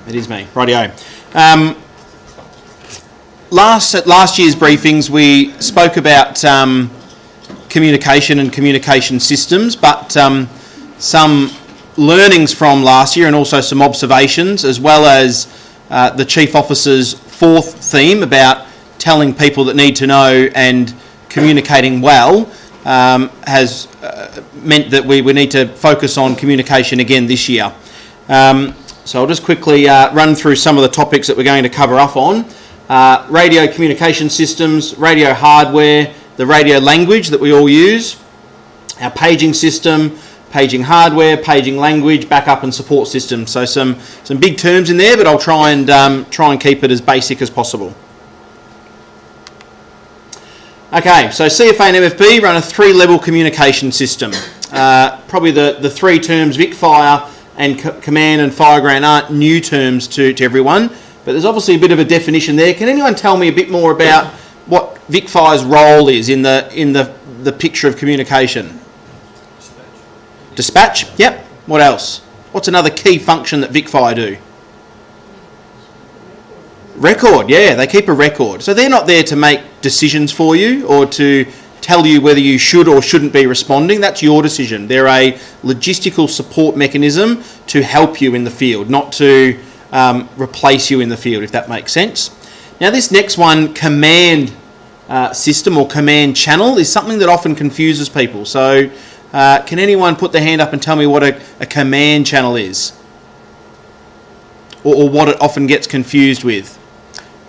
It is me. Rightio. At last year's briefings, we spoke about communication and communication systems, but some learnings from last year and also some observations, as well as the Chief Officer's fourth theme about telling people that need to know and communicating well, has meant that we need to focus on communication again this year. So I'll just quickly run through some of the topics that we're going to cover up on. Radio communication systems, radio hardware, the radio language that we all use, our paging system, paging hardware, paging language, backup and support systems. So some big terms in there, but I'll try and keep it as basic as possible. Okay, so CFA and MFB run a 3-level communication system. Probably the three terms VicFire and Command and Fireground aren't new terms to everyone, but there's obviously a bit of a definition there. Can anyone tell me a bit more about what VicFire's role is in the picture of communication? Dispatch? Yep. What else? What's another key function that VicFire do? Record, yeah, they keep a record. So they're not there to make decisions for you or to tell you whether you should or shouldn't be responding. That's your decision. They're a logistical support mechanism to help you in the field, not to replace you in the field, if that makes sense. Now this next one, command system or command channel, is something that often confuses people. So can anyone put their hand up and tell me what a command channel is? Or what it often gets confused with?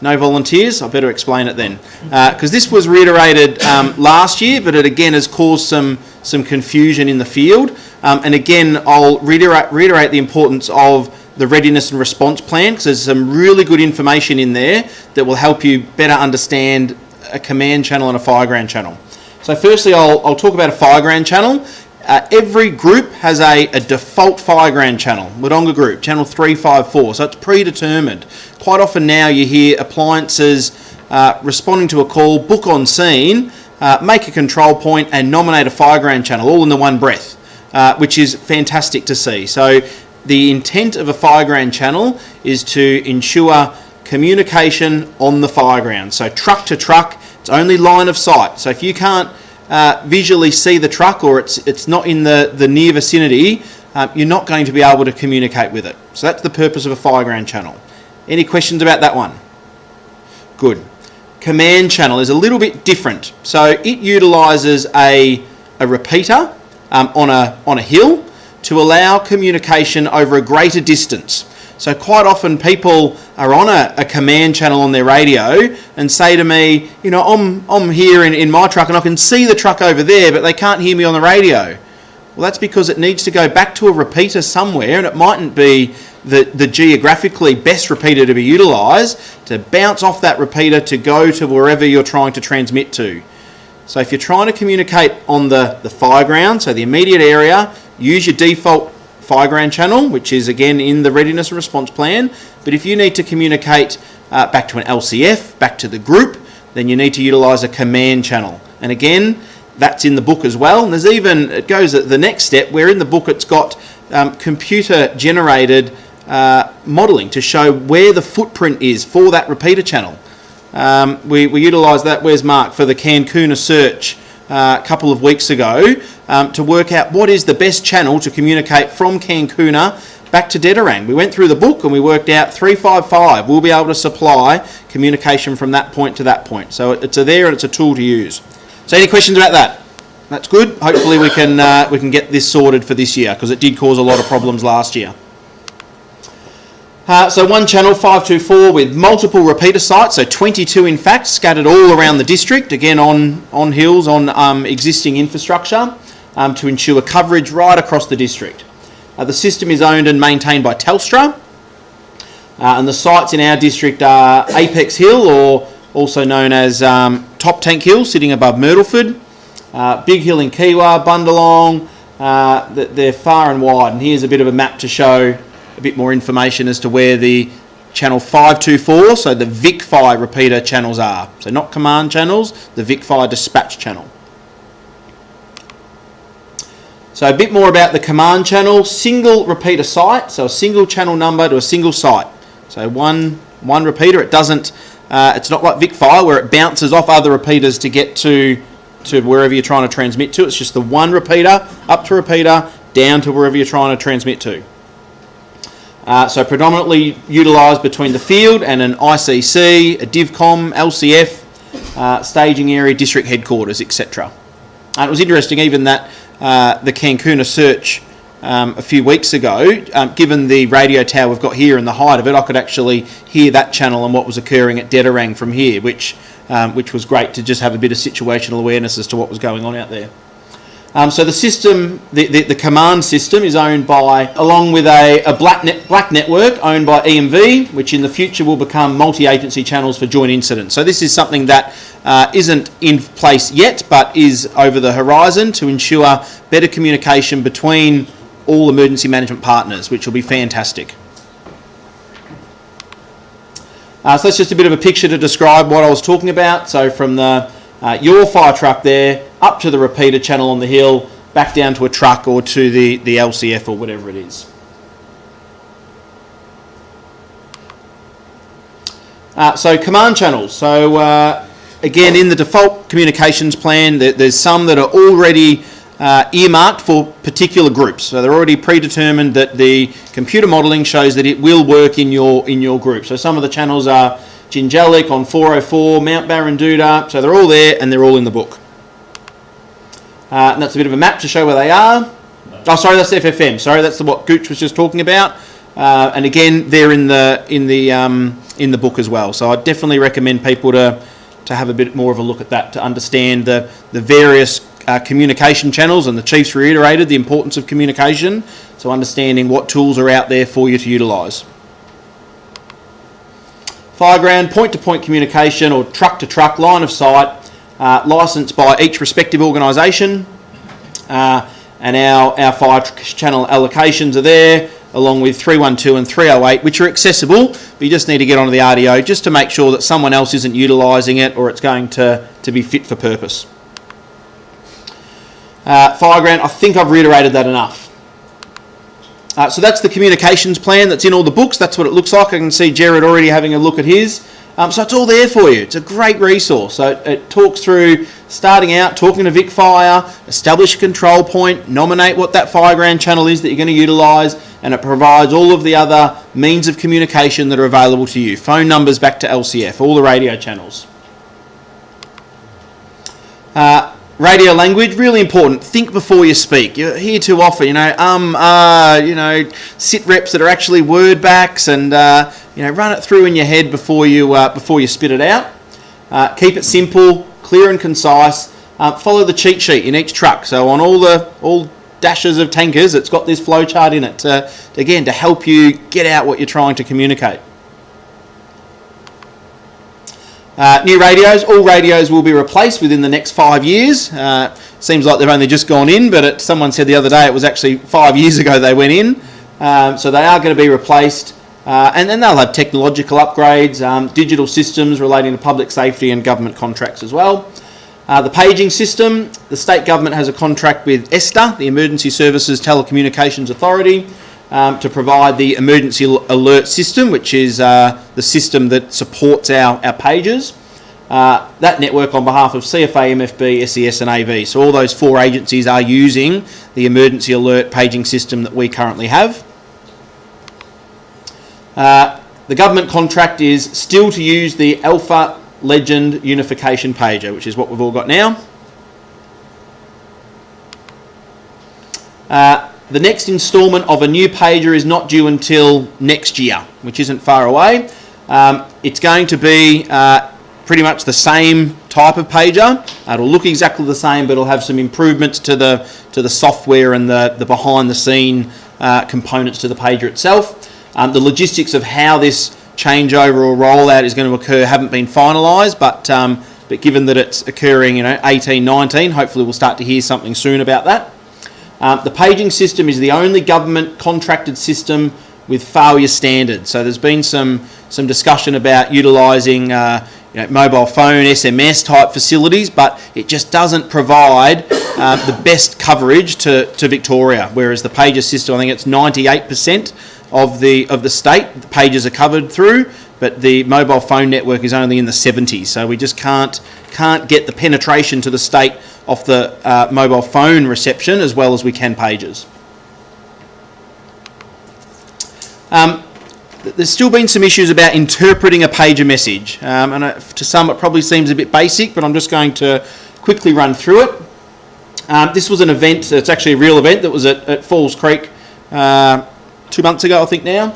No volunteers? I better explain it then. Because this was reiterated last year, but it again has caused some confusion in the field. And again, I'll reiterate the importance of the readiness and response plan, because there's some really good information in there that will help you better understand a command channel and a fireground channel. So firstly, I'll talk about a fireground channel. Every group has a default fireground channel, Wodonga group, channel 354, so it's predetermined. Quite often now you hear appliances responding to a call, book on scene, make a control point and nominate a fireground channel all in the one breath, which is fantastic to see. So the intent of a fireground channel is to ensure communication on the fireground. So truck to truck, it's only line of sight. So if you can't visually see the truck or it's not in the near vicinity, you're not going to be able to communicate with it. So that's the purpose of a fireground channel. Any questions about that one? Good. Command channel is a little bit different. So it utilises a repeater on a hill to allow communication over a greater distance. So quite often people are on a command channel on their radio and say to me, you know, I'm here in my truck and I can see the truck over there, but they can't hear me on the radio. Well, that's because it needs to go back to a repeater somewhere, and it mightn't be the geographically best repeater to be utilised to bounce off that repeater to go to wherever you're trying to transmit to. So if you're trying to communicate on the fireground, so the immediate area, use your default fireground channel, which is again in the readiness and response plan. But if you need to communicate back to an LCF, back to the group, then you need to utilise a command channel. And again, that's in the book as well. And there's even, it goes at the next step where in the book it's got computer generated modelling to show where the footprint is for that repeater channel. We utilised that, where's Mark, for the Cancuna search a couple of weeks ago to work out what is the best channel to communicate from Cancuna back to Dedarang. We went through the book and we worked out 355. We'll be able to supply communication from that point to that point. So it's there and it's a tool to use. So any questions about that? That's good. Hopefully we can get this sorted for this year, because it did cause a lot of problems last year. So one channel, 524, with multiple repeater sites, so 22 in fact, scattered all around the district, again on hills, on existing infrastructure, to ensure coverage right across the district. The system is owned and maintained by Telstra, and the sites in our district are Apex Hill, or also known as Top Tank Hill, sitting above Myrtleford, Big Hill in Kiwa, Bundalong. They're far and wide, and here's a bit of a map to show a bit more information as to where the channel 524, so the VicFire repeater channels are. So not command channels, the VicFire dispatch channel. So a bit more about the command channel. Single repeater site, so a single channel number to a single site. So one repeater. It doesn't. It's not like VicFire where it bounces off other repeaters to get to wherever you're trying to transmit to. It's just the one repeater, up to repeater, down to wherever you're trying to transmit to. So predominantly utilised between the field and an ICC, a DivCom, LCF, staging area, district headquarters, etc. It was interesting even that the Cancuna search a few weeks ago, given the radio tower we've got here and the height of it, I could actually hear that channel and what was occurring at Dedarang from here, which was great to just have a bit of situational awareness as to what was going on out there. So the system, the command system is owned by, along with a black network owned by EMV, which in the future will become multi-agency channels for joint incidents. So this is something that isn't in place yet, but is over the horizon to ensure better communication between all emergency management partners, which will be fantastic. So that's just a bit of a picture to describe what I was talking about. So from your fire truck there, up to the repeater channel on the hill, back down to a truck or to the LCF or whatever it is. So command channels. So again, in the default communications plan, there's some that are already earmarked for particular groups. So they're already predetermined that the computer modelling shows that it will work in your group. So some of the channels are Jingellic on 404, Mount Barranduda, so they're all there and they're all in the book. And that's a bit of a map to show where they are. Oh, sorry, that's FFM. Sorry, that's what Gooch was just talking about. And again, they're in the book as well. So I definitely recommend people to have a bit more of a look at that to understand the various communication channels, and the Chiefs reiterated the importance of communication. So understanding what tools are out there for you to utilise. Fireground, point-to-point communication or truck-to-truck, line of sight, licensed by each respective organisation. And our fire channel allocations are there, along with 312 and 308, which are accessible, but you just need to get onto the RDO just to make sure that someone else isn't utilising it or it's going to be fit for purpose. Fireground, I think I've reiterated that enough. So that's the communications plan that's in all the books. That's what it looks like. I can see Jared already having a look at his. So it's all there for you. It's a great resource. So it talks through starting out, talking to VicFire, establish a control point, nominate what that Fireground channel is that you're going to utilise, and it provides all of the other means of communication that are available to you. Phone numbers back to LCF, all the radio channels. Radio language, really important. Think before you speak. You hear too often, sit reps that are actually word backs, and run it through in your head before you spit it out. Keep it simple, clear and concise. Follow the cheat sheet in each truck. So on all dashes of tankers, it's got this flow chart in it to help you get out what you're trying to communicate. New radios. All radios will be replaced within the next 5 years. Seems like they've only just gone in, but someone said the other day it was actually 5 years ago they went in. So they are going to be replaced. And then they'll have technological upgrades, digital systems relating to public safety and government contracts as well. The paging system. The state government has a contract with ESTA, the Emergency Services Telecommunications Authority, to provide the emergency alert system, which is the system that supports our pages. That network on behalf of CFA, MFB, SES and AV. So all those 4 agencies are using the emergency alert paging system that we currently have. The government contract is still to use the Alpha Legend Unification Pager, which is what we've all got now. The next instalment of a new pager is not due until next year, which isn't far away. It's going to be pretty much the same type of pager. It'll look exactly the same, but it'll have some improvements to the software and the behind-the-scene components to the pager itself. The logistics of how this changeover or rollout is going to occur haven't been finalised, but given that it's occurring, 18-19, hopefully we'll start to hear something soon about that. The paging system is the only government contracted system with failure standards. So there's been some discussion about utilising mobile phone, SMS type facilities, but it just doesn't provide the best coverage to Victoria, whereas the pager system, I think it's 98% of the state the pages are covered through, but the mobile phone network is only in the 70s, so we just can't get the penetration to the state off the mobile phone reception as well as we can pages. There's still been some issues about interpreting a pager message, and to some it probably seems a bit basic, but I'm just going to quickly run through it. This was an event, it's actually a real event that was at Falls Creek 2 months ago, I think now.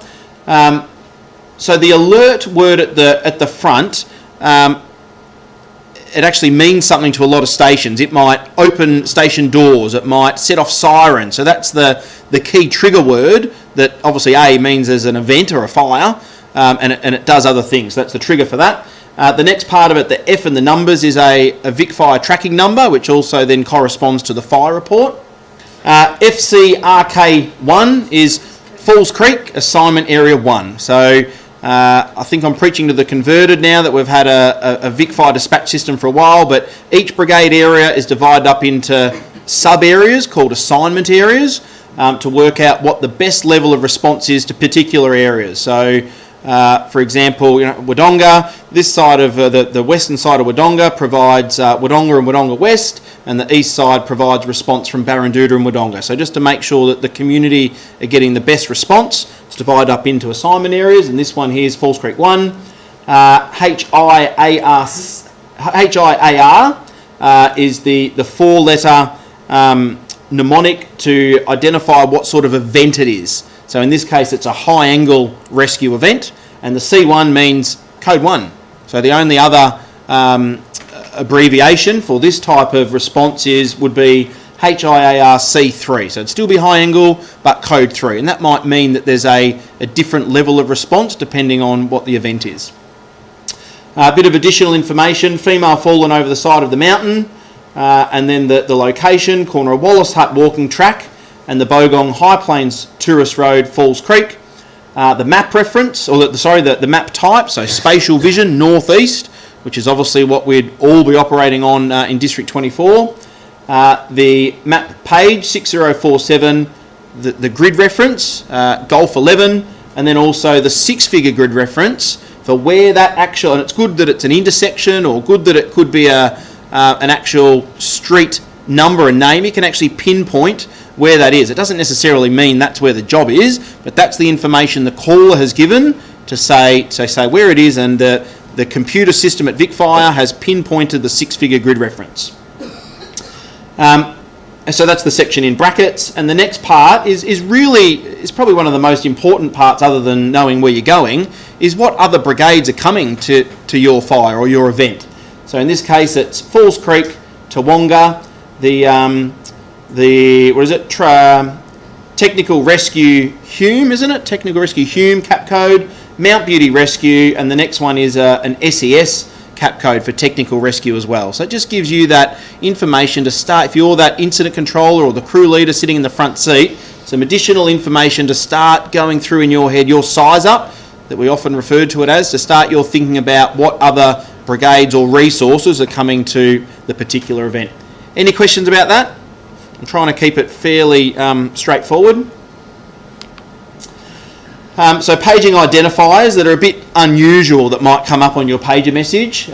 So the alert word at the front, it actually means something to a lot of stations. It might open station doors, it might set off sirens. So that's the key trigger word that obviously A means there's an event or a fire, and it does other things. That's the trigger for that. The next part of it, the F and the numbers, is a Vic Fire tracking number, which also then corresponds to the fire report. FCRK1 is Falls Creek Assignment Area 1. So I think I'm preaching to the converted now that we've had a Vic Fire dispatch system for a while, but each brigade area is divided up into sub-areas called assignment areas to work out what the best level of response is to particular areas. So for example, Wodonga, this side of the western side of Wodonga provides Wodonga and Wodonga West, and the east side provides response from Barranduda and Wodonga. So just to make sure that the community are getting the best response, it's divided up into assignment areas, and this one here is Falls Creek 1. HIAR is the four-letter mnemonic to identify what sort of event it is. So in this case, it's a high-angle rescue event, and the C1 means Code 1. So the only other abbreviation for this type of response would be HIAR-C3. So it'd still be high-angle, but Code 3. And that might mean that there's a different level of response depending on what the event is. A bit of additional information: female fallen over the side of the mountain, and then the location, corner of Wallace Hut walking track, and the Bogong High Plains Tourist Road, Falls Creek. The map reference, or the map type, so spatial vision, northeast, which is obviously what we'd all be operating on in District 24. The map page, 6047, the grid reference, Golf 11, and then also the six-figure grid reference for where that actual, and it's good that it's an intersection, or good that it could be an actual street number and name. You can actually pinpoint where that is. It doesn't necessarily mean that's where the job is, but that's the information the caller has given to say where it is, and the computer system at Vic Fire has pinpointed the six-figure grid reference. So that's the section in brackets, and the next part is probably one of the most important parts, other than knowing where you're going, is what other brigades are coming to your fire or your event. So in this case, it's Falls Creek, Tawonga, Technical Rescue Hume, isn't it? Technical Rescue Hume cap code, Mount Beauty Rescue, and the next one is an SES cap code for technical rescue as well. So it just gives you that information to start, if you're that incident controller or the crew leader sitting in the front seat, some additional information to start going through in your head, your size up, that we often refer to it as, to start your thinking about what other brigades or resources are coming to the particular event. Any questions about that? I'm trying to keep it fairly straightforward. So paging identifiers that are a bit unusual that might come up on your pager message.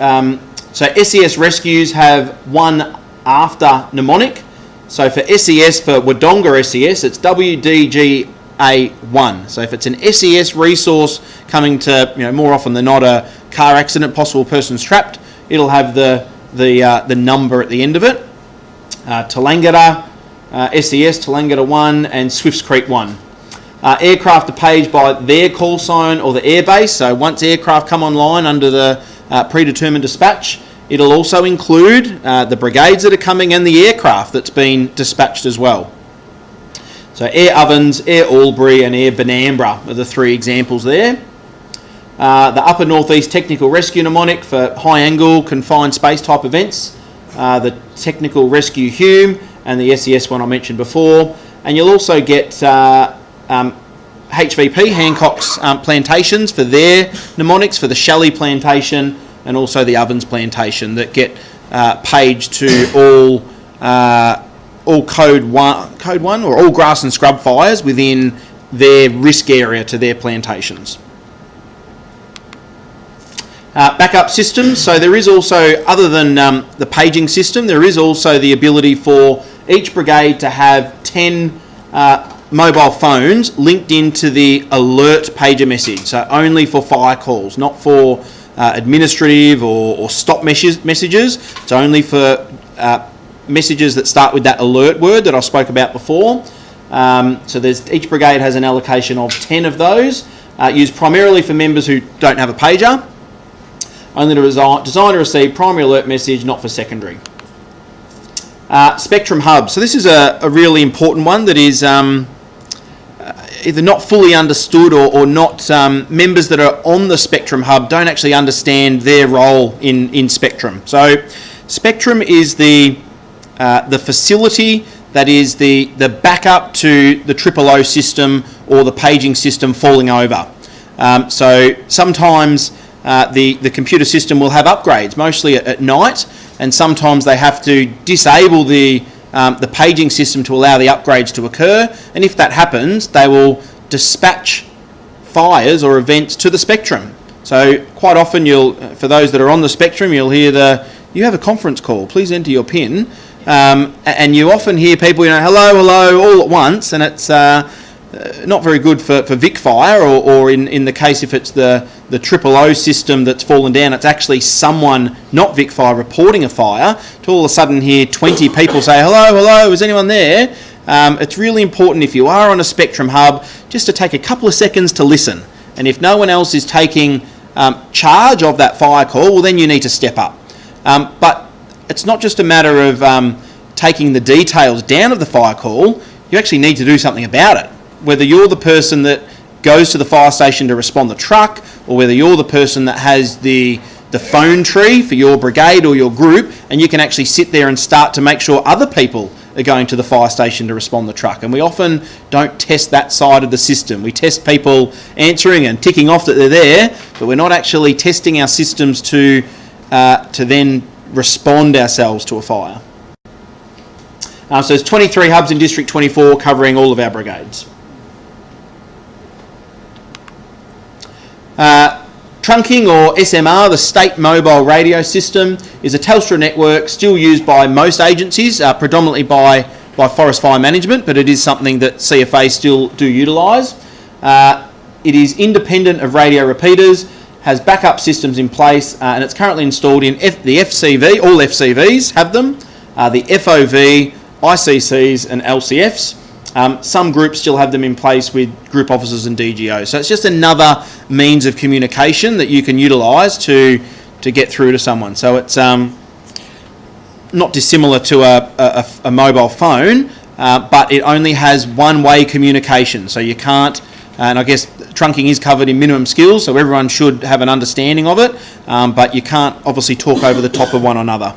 So SES rescues have one after mnemonic. So for SES, for Wodonga SES, it's WDGA1. So if it's an SES resource coming to, more often than not, a car accident, possible person's trapped, it'll have the number at the end of it. Tallangatta, SES, Tallangatta 1, and Swifts Creek 1. Aircraft are paged by their call sign or the airbase. So once aircraft come online under the predetermined dispatch, it'll also include the brigades that are coming and the aircraft that's been dispatched as well. So Air Ovens, Air Albury, and Air Benambra are the three examples there. The Upper Northeast Technical Rescue mnemonic for high angle confined space type events. The Technical Rescue Hume and the SES one I mentioned before. And you'll also get HVP, Hancock's plantations, for their mnemonics, for the Shelley plantation and also the Ovens plantation, that get paged to all code one or all grass and scrub fires within their risk area to their plantations. Backup systems. So there is also, other than the paging system, there is also the ability for each brigade to have 10 mobile phones linked into the alert pager message. So only for fire calls, not for administrative or stop messages. It's only for messages that start with that alert word that I spoke about before. So each brigade has an allocation of 10 of those, used primarily for members who don't have a pager. Only to design to receive primary alert message, not for secondary. Spectrum hubs. So this is a really important one that is either not fully understood or not, members that are on the Spectrum hub don't actually understand their role in Spectrum. So Spectrum is the facility that is the backup to the 000 system or the paging system falling over. So sometimes the computer system will have upgrades, mostly at night, and sometimes they have to disable the paging system to allow the upgrades to occur, and if that happens, they will dispatch fires or events to the Spectrum. So quite often for those that are on the Spectrum, you'll hear you have a conference call, please enter your PIN, and you often hear people, hello, all at once, and it's not very good for Vic Fire, or in the case if it's the 000 system that's fallen down, it's actually someone, not Vic Fire, reporting a fire, to all of a sudden hear 20 people say, hello, is anyone there? It's really important if you are on a Spectrum hub just to take a couple of seconds to listen. And if no one else is taking charge of that fire call, well then you need to step up. But it's not just a matter of taking the details down of the fire call, you actually need to do something about it. Whether you're the person that goes to the fire station to respond the truck, or whether you're the person that has the phone tree for your brigade or your group, and you can actually sit there and start to make sure other people are going to the fire station to respond the truck. And we often don't test that side of the system. We test people answering and ticking off that they're there, but we're not actually testing our systems to then respond ourselves to a fire. So there's 23 hubs in District 24 covering all of our brigades. Trunking, or SMR, the State Mobile Radio System, is a Telstra network still used by most agencies, predominantly by Forest Fire Management, but it is something that CFA still do utilise. It is independent of radio repeaters, has backup systems in place, and it's currently installed in the FCV, all FCVs have them, the FOV, ICCs and LCFs. Some groups still have them in place with group officers and DGOs. So it's just another means of communication that you can utilise to get through to someone. So it's not dissimilar to a mobile phone, but it only has one-way communication. So you can't, and I guess trunking is covered in minimum skills, so everyone should have an understanding of it, but you can't obviously talk over the top of one another.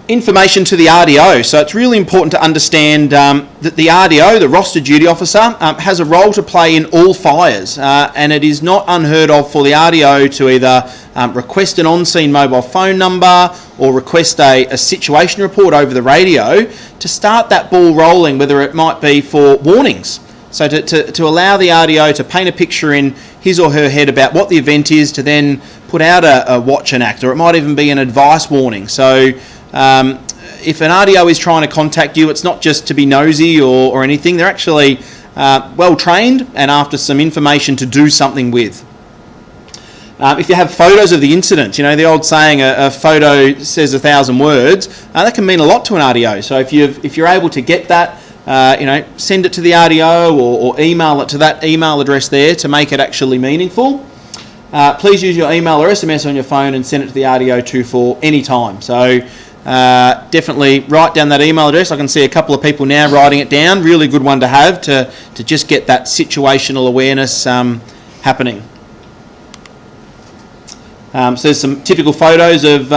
Information to the RDO. So it's really important to understand that the RDO, the roster duty officer, has a role to play in all fires, and it is not unheard of for the RDO to either request an on-scene mobile phone number or request a situation report over the radio to start that ball rolling, whether it might be for warnings. So to allow the RDO to paint a picture in his or her head about what the event is, to then put out a watch and act, or it might even be an advice warning. So if an RDO is trying to contact you, it's not just to be nosy or anything. They're actually well trained and after some information to do something with. If you have photos of the incident, the old saying, a photo says 1,000 words, that can mean a lot to an RDO. So if you're able to get that, send it to the RDO or email it to that email address there to make it actually meaningful. Please use your email or SMS on your phone and send it to the RDO24 anytime. So definitely write down that email address. I can see a couple of people now writing it down. Really good one to have to just get that situational awareness happening. So there's some typical photos of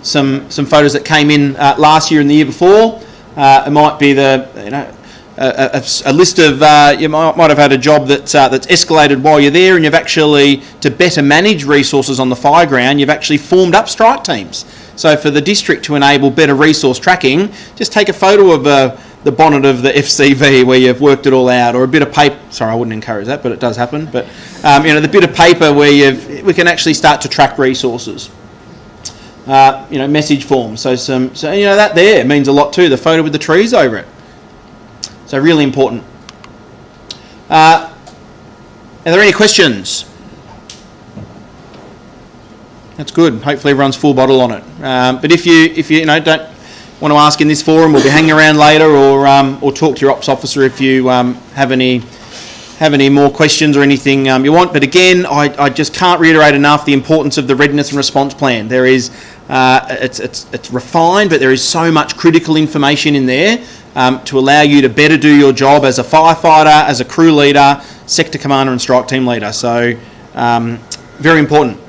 some photos that came in last year and the year before. It might be a list of you might have had a job that's escalated while you're there, and you've actually, to better manage resources on the fire ground, you've actually formed up strike teams. So for the district to enable better resource tracking, just take a photo of the bonnet of the FCV where you've worked it all out, or a bit of paper. Sorry, I wouldn't encourage that, but it does happen. But the bit of paper where we can actually start to track resources. Message forms. So that there means a lot too. The photo with the trees over it. So really important. Are there any questions? That's good. Hopefully everyone's full bottle on it. But if you don't want to ask in this forum, we'll be hanging around later, or talk to your ops officer if you have any more questions or anything you want. But again, I just can't reiterate enough the importance of the readiness and response plan. There is it's refined, but there is so much critical information in there to allow you to better do your job as a firefighter, as a crew leader, sector commander and strike team leader. So very important.